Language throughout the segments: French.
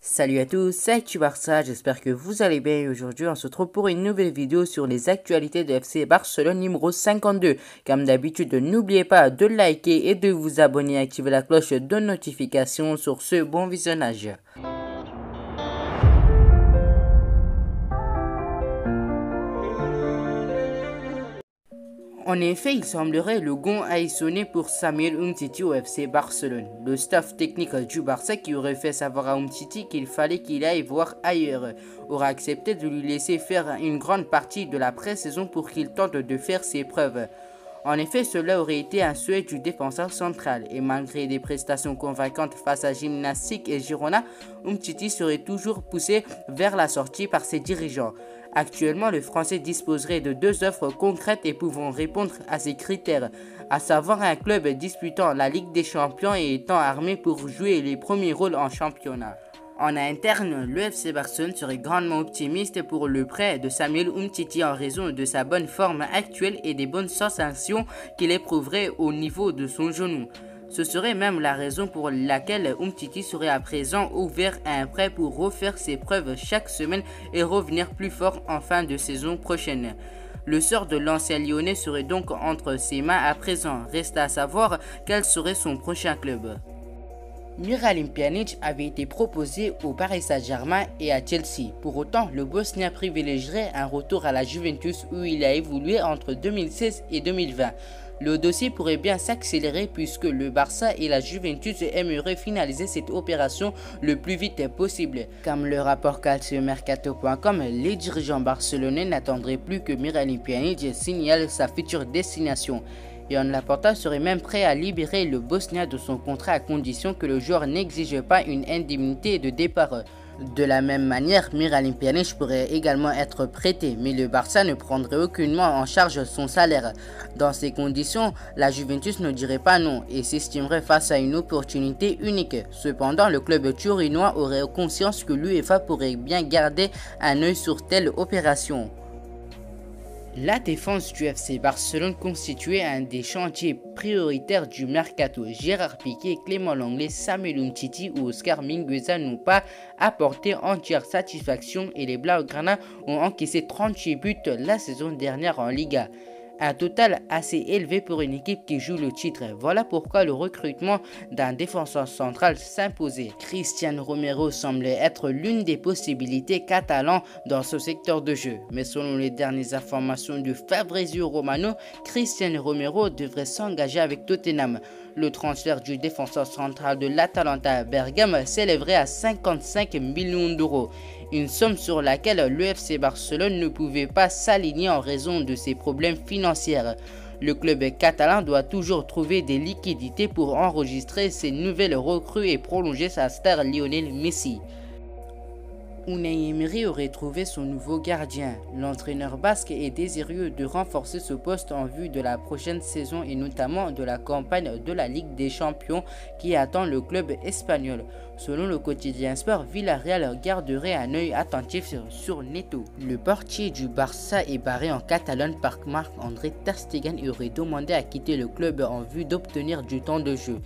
Salut à tous, c'est Barça, j'espère que vous allez bien et aujourd'hui on se retrouve pour une nouvelle vidéo sur les actualités de FC Barcelone numéro 52. Comme d'habitude, n'oubliez pas de liker et de vous abonner et activer la cloche de notification. Sur ce, bon visionnage. En effet, il semblerait le gong aille sonner pour Samuel Umtiti au FC Barcelone. Le staff technique du Barça, qui aurait fait savoir à Umtiti qu'il fallait qu'il aille voir ailleurs, aura accepté de lui laisser faire une grande partie de la pré-saison pour qu'il tente de faire ses preuves. En effet, cela aurait été un souhait du défenseur central et malgré des prestations convaincantes face à Gimnastique et Girona, Umtiti serait toujours poussé vers la sortie par ses dirigeants. Actuellement, le Français disposerait de deux offres concrètes et pouvant répondre à ces critères, à savoir un club disputant la Ligue des Champions et étant armé pour jouer les premiers rôles en championnat. En interne, le FC Barcelone serait grandement optimiste pour le prêt de Samuel Umtiti en raison de sa bonne forme actuelle et des bonnes sensations qu'il éprouverait au niveau de son genou. Ce serait même la raison pour laquelle Umtiti serait à présent ouvert à un prêt pour refaire ses preuves chaque semaine et revenir plus fort en fin de saison prochaine. Le sort de l'ancien Lyonnais serait donc entre ses mains à présent. Reste à savoir quel serait son prochain club. Miralem Pjanic avait été proposé au Paris Saint-Germain et à Chelsea. Pour autant, le Bosnien privilégierait un retour à la Juventus où il a évolué entre 2016 et 2020. Le dossier pourrait bien s'accélérer puisque le Barça et la Juventus aimeraient finaliser cette opération le plus vite possible. Comme le rapport calciomercato.com, les dirigeants barcelonais n'attendraient plus que Miralem Pjanic signale sa future destination. Joan Laporta serait même prêt à libérer le Bosnien de son contrat à condition que le joueur n'exige pas une indemnité de départ. De la même manière, Miralem Pjanic pourrait également être prêté, mais le Barça ne prendrait aucunement en charge son salaire. Dans ces conditions, la Juventus ne dirait pas non et s'estimerait face à une opportunité unique. Cependant, le club turinois aurait conscience que l'UEFA pourrait bien garder un œil sur telle opération. La défense du FC Barcelone constituait un des chantiers prioritaires du mercato. Gérard Piqué, Clément Lenglet, Samuel Umtiti ou Oscar Mingueza n'ont pas apporté entière satisfaction et les Blaugrana ont encaissé 38 buts la saison dernière en Liga. Un total assez élevé pour une équipe qui joue le titre. Voilà pourquoi le recrutement d'un défenseur central s'imposait. Cristian Romero semblait être l'une des possibilités catalans dans ce secteur de jeu. Mais selon les dernières informations de Fabrizio Romano, Cristian Romero devrait s'engager avec Tottenham. Le transfert du défenseur central de l'Atalanta à Bergame s'élèverait à 55 millions d'euros. Une somme sur laquelle le FC Barcelone ne pouvait pas s'aligner en raison de ses problèmes financiers. Le club catalan doit toujours trouver des liquidités pour enregistrer ses nouvelles recrues et prolonger sa star Lionel Messi. Unai Emery aurait trouvé son nouveau gardien. L'entraîneur basque est désireux de renforcer ce poste en vue de la prochaine saison et notamment de la campagne de la Ligue des Champions qui attend le club espagnol. Selon le quotidien Sport, Villarreal garderait un œil attentif sur Neto. Le portier du Barça est barré en Catalogne par Marc-André ter Stegen et aurait demandé à quitter le club en vue d'obtenir du temps de jeu.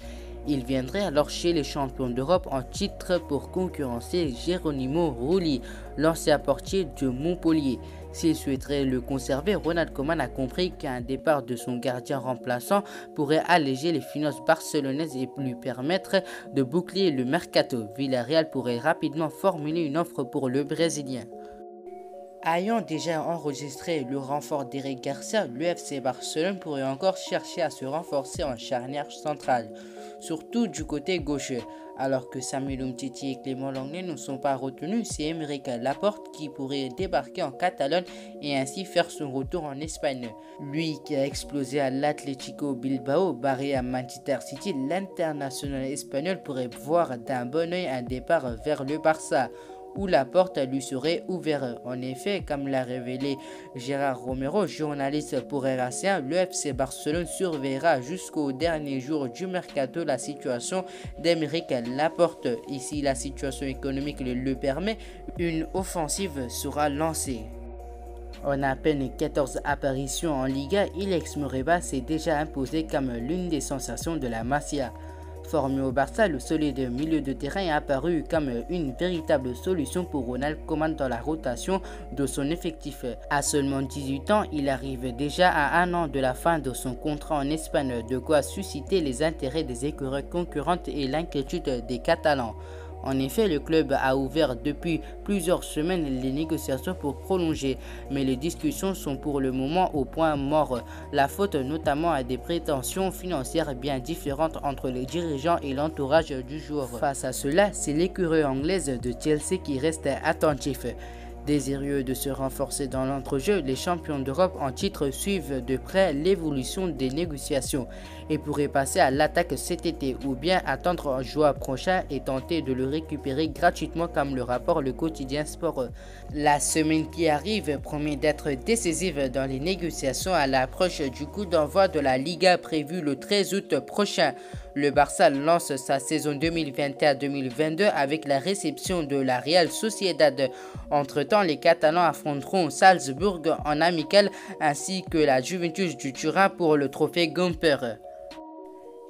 Il viendrait alors chez les champions d'Europe en titre pour concurrencer Geronimo Rulli, l'ancien portier de Montpellier. S'il souhaiterait le conserver, Ronald Koeman a compris qu'un départ de son gardien remplaçant pourrait alléger les finances barcelonaises et lui permettre de boucler le mercato. Villarreal pourrait rapidement formuler une offre pour le Brésilien. Ayant déjà enregistré le renfort d'Eric Garcia, le FC Barcelone pourrait encore chercher à se renforcer en charnière centrale, surtout du côté gauche. Alors que Samuel Umtiti et Clément Lenglet ne sont pas retenus, c'est Aymeric Laporte qui pourrait débarquer en Catalogne et ainsi faire son retour en Espagne. Lui qui a explosé à l'Atlético Bilbao, barré à Manchester City, l'international espagnol pourrait voir d'un bon œil un départ vers le Barça, où la porte lui serait ouverte. En effet, comme l'a révélé Gérard Romero, journaliste pour RAC1, le FC Barcelone surveillera jusqu'au dernier jour du mercato la situation d'Aymeric Laporte. Et si la situation économique le permet, une offensive sera lancée. En à peine 14 apparitions en Liga, Ilex Moriba s'est déjà imposé comme l'une des sensations de la Masia. Formé au Barça, le solide milieu de terrain est apparu comme une véritable solution pour Ronald Koeman dans la rotation de son effectif. À seulement 18 ans, il arrive déjà à un an de la fin de son contrat en Espagne, de quoi susciter les intérêts des écuries concurrentes et l'inquiétude des Catalans. En effet, le club a ouvert depuis plusieurs semaines les négociations pour prolonger, mais les discussions sont pour le moment au point mort. La faute notamment à des prétentions financières bien différentes entre les dirigeants et l'entourage du joueur. Face à cela, c'est l'écurie anglaise de Chelsea qui reste attentif. Désireux de se renforcer dans l'entrejeu, les champions d'Europe en titre suivent de près l'évolution des négociations et pourraient passer à l'attaque cet été ou bien attendre en juin prochain et tenter de le récupérer gratuitement comme le rapporte le quotidien Sport. La semaine qui arrive promet d'être décisive dans les négociations à l'approche du coup d'envoi de la Liga prévue le 13 août prochain. Le Barça lance sa saison 2021-2022 avec la réception de la Real Sociedad. Entre-temps, les Catalans affronteront Salzbourg en amical ainsi que la Juventus du Turin pour le trophée Gamper.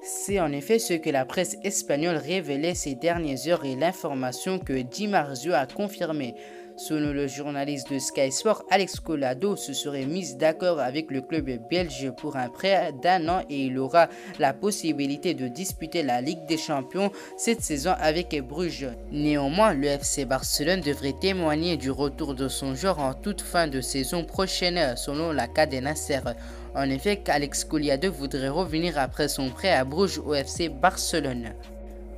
C'est en effet ce que la presse espagnole révélait ces dernières heures et l'information que Di Marzio a confirmée. Selon le journaliste de Sky Sport, Alex Collado se serait mis d'accord avec le club belge pour un prêt d'1 an et il aura la possibilité de disputer la Ligue des Champions cette saison avec Bruges. Néanmoins, le FC Barcelone devrait témoigner du retour de son joueur en toute fin de saison prochaine, selon la Cadena Ser. En effet, Alex Collado voudrait revenir après son prêt à Bruges au FC Barcelone.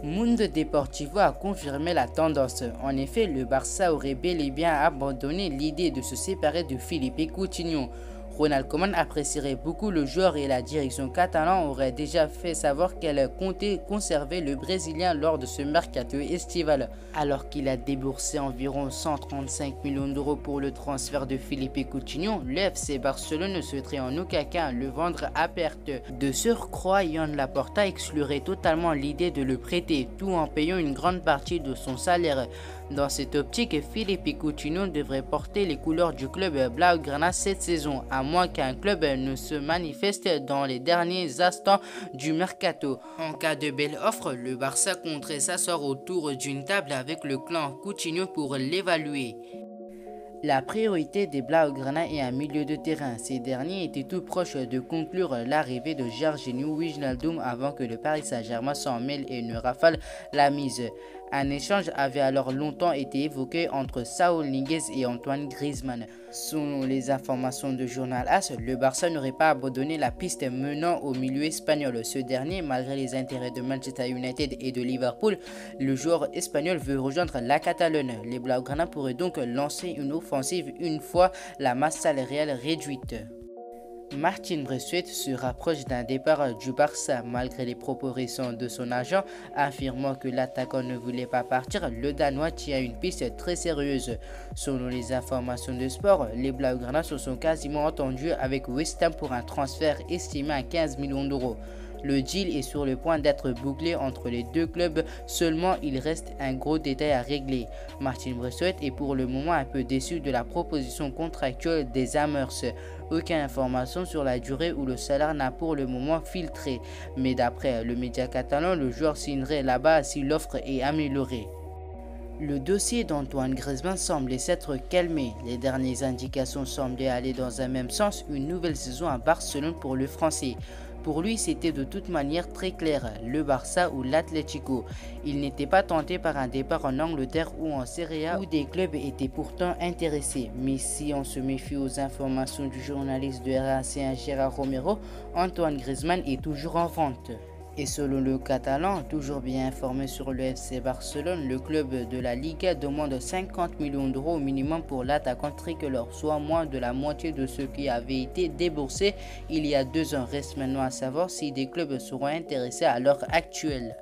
Mundo Deportivo a confirmé la tendance. En effet, le Barça aurait bel et bien abandonné l'idée de se séparer de Philippe Coutinho. Ronald Koeman apprécierait beaucoup le joueur et la direction catalane aurait déjà fait savoir qu'elle comptait conserver le Brésilien lors de ce mercato estival. Alors qu'il a déboursé environ 135 millions d'euros pour le transfert de Philippe Coutinho, le FC Barcelone ne souhaiterait en aucun cas le vendre à perte. De surcroît, Joan Laporta exclurait totalement l'idée de le prêter, tout en payant une grande partie de son salaire. Dans cette optique, Philippe Coutinho devrait porter les couleurs du club Blaugrana cette saison, à moins qu'un club ne se manifeste dans les derniers instants du mercato. En cas de belle offre, le Barça compterait s'asseoir autour d'une table avec le clan Coutinho pour l'évaluer. La priorité des Blaugrana est un milieu de terrain. Ces derniers étaient tout proches de conclure l'arrivée de Georginio Wijnaldum avant que le Paris Saint-Germain s'en mêle et ne rafale la mise. Un échange avait alors longtemps été évoqué entre Saúl Ñíguez et Antoine Griezmann. Selon les informations de Journal AS, le Barça n'aurait pas abandonné la piste menant au milieu espagnol. Ce dernier, malgré les intérêts de Manchester United et de Liverpool, le joueur espagnol veut rejoindre la Catalogne. Les Blaugrana pourraient donc lancer une offensive une fois la masse salariale réduite. Martin Braithwaite se rapproche d'un départ du Barça malgré les propos récents de son agent affirmant que l'attaquant ne voulait pas partir. Le Danois tient une piste très sérieuse. Selon les informations de Sport, les Blaugrana se sont quasiment entendus avec West Ham pour un transfert estimé à 15 millions d'euros. Le deal est sur le point d'être bouclé entre les deux clubs, seulement il reste un gros détail à régler. Martin Braithwaite est pour le moment un peu déçu de la proposition contractuelle des Hammers. Aucune information sur la durée ou le salaire n'a pour le moment filtré, mais d'après le média catalan, le joueur signerait là-bas si l'offre est améliorée. Le dossier d'Antoine Griezmann semblait s'être calmé. Les dernières indications semblaient aller dans un même sens, une nouvelle saison à Barcelone pour le Français. Pour lui, c'était de toute manière très clair, le Barça ou l'Atlético. Il n'était pas tenté par un départ en Angleterre ou en Serie A où des clubs étaient pourtant intéressés. Mais si on se méfie aux informations du journaliste de RAC1 Gérard Romero, Antoine Griezmann est toujours en vente. Et selon le Catalan, toujours bien informé sur le FC Barcelone, le club de la Liga demande 50 millions d'euros au minimum pour l'attaquant tricolore, soit moins de la moitié de ce qui avait été déboursé il y a 2 ans. Reste maintenant à savoir si des clubs seront intéressés à l'heure actuelle.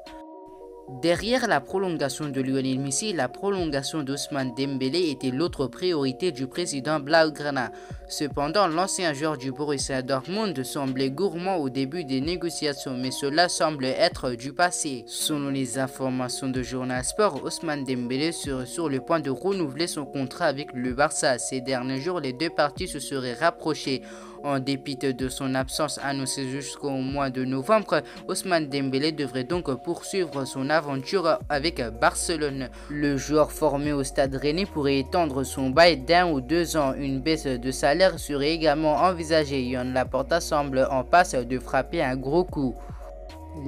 Derrière la prolongation de Lionel Messi, la prolongation d'Ousmane Dembélé était l'autre priorité du président Blaugrana. Cependant, l'ancien joueur du Borussia Dortmund semblait gourmand au début des négociations, mais cela semble être du passé. Selon les informations de Journal Sport, Ousmane Dembélé serait sur le point de renouveler son contrat avec le Barça. Ces derniers jours, les deux parties se seraient rapprochées. En dépit de son absence annoncée jusqu'au mois de novembre, Ousmane Dembélé devrait donc poursuivre son aventure avec Barcelone. Le joueur formé au Stade Rennais pourrait étendre son bail d'1 ou 2 ans. Une baisse de salaire serait également envisagée. Joan Laporta semble en passe de frapper un gros coup.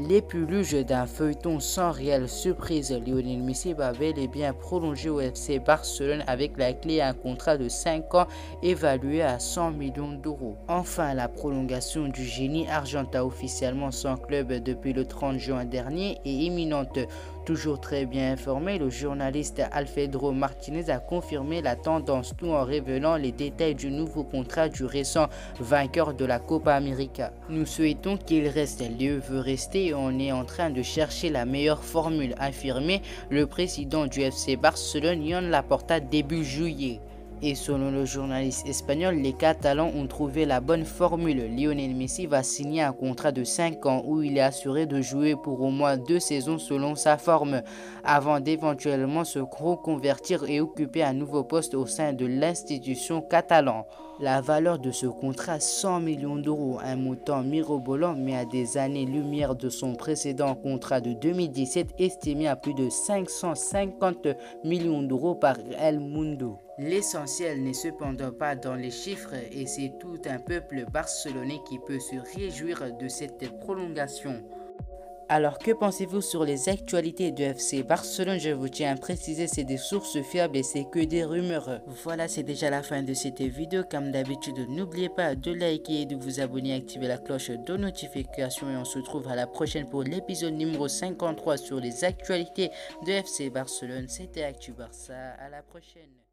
L'épuluge d'un feuilleton sans réelle surprise, Lionel Messi va bel et bien prolonger au FC Barcelone avec la clé à un contrat de 5 ans évalué à 100 millions d'euros. Enfin, la prolongation du génie argentin officiellement sans club depuis le 30 juin dernier est imminente. Toujours très bien informé, le journaliste Alfredo Martinez a confirmé la tendance tout en révélant les détails du nouveau contrat du récent vainqueur de la Copa América. Nous souhaitons qu'il reste, Léo veut rester et on est en train de chercher la meilleure formule, affirmé le président du FC Barcelone, Joan Laporta, début juillet. Et selon le journaliste espagnol, les Catalans ont trouvé la bonne formule. Lionel Messi va signer un contrat de 5 ans où il est assuré de jouer pour au moins 2 saisons selon sa forme, avant d'éventuellement se reconvertir et occuper un nouveau poste au sein de l'institution catalane. La valeur de ce contrat, 100 millions d'euros, un montant mirobolant mais à des années-lumière de son précédent contrat de 2017 estimé à plus de 550 millions d'euros par El Mundo. L'essentiel n'est cependant pas dans les chiffres et c'est tout un peuple barcelonais qui peut se réjouir de cette prolongation. Alors que pensez-vous sur les actualités de FC Barcelone? Je vous tiens à préciser, c'est des sources fiables et c'est que des rumeurs. Voilà, c'est déjà la fin de cette vidéo. Comme d'habitude, n'oubliez pas de liker et de vous abonner, activer la cloche de notification et on se retrouve à la prochaine pour l'épisode numéro 53 sur les actualités de FC Barcelone. C'était Actu Barça, à la prochaine.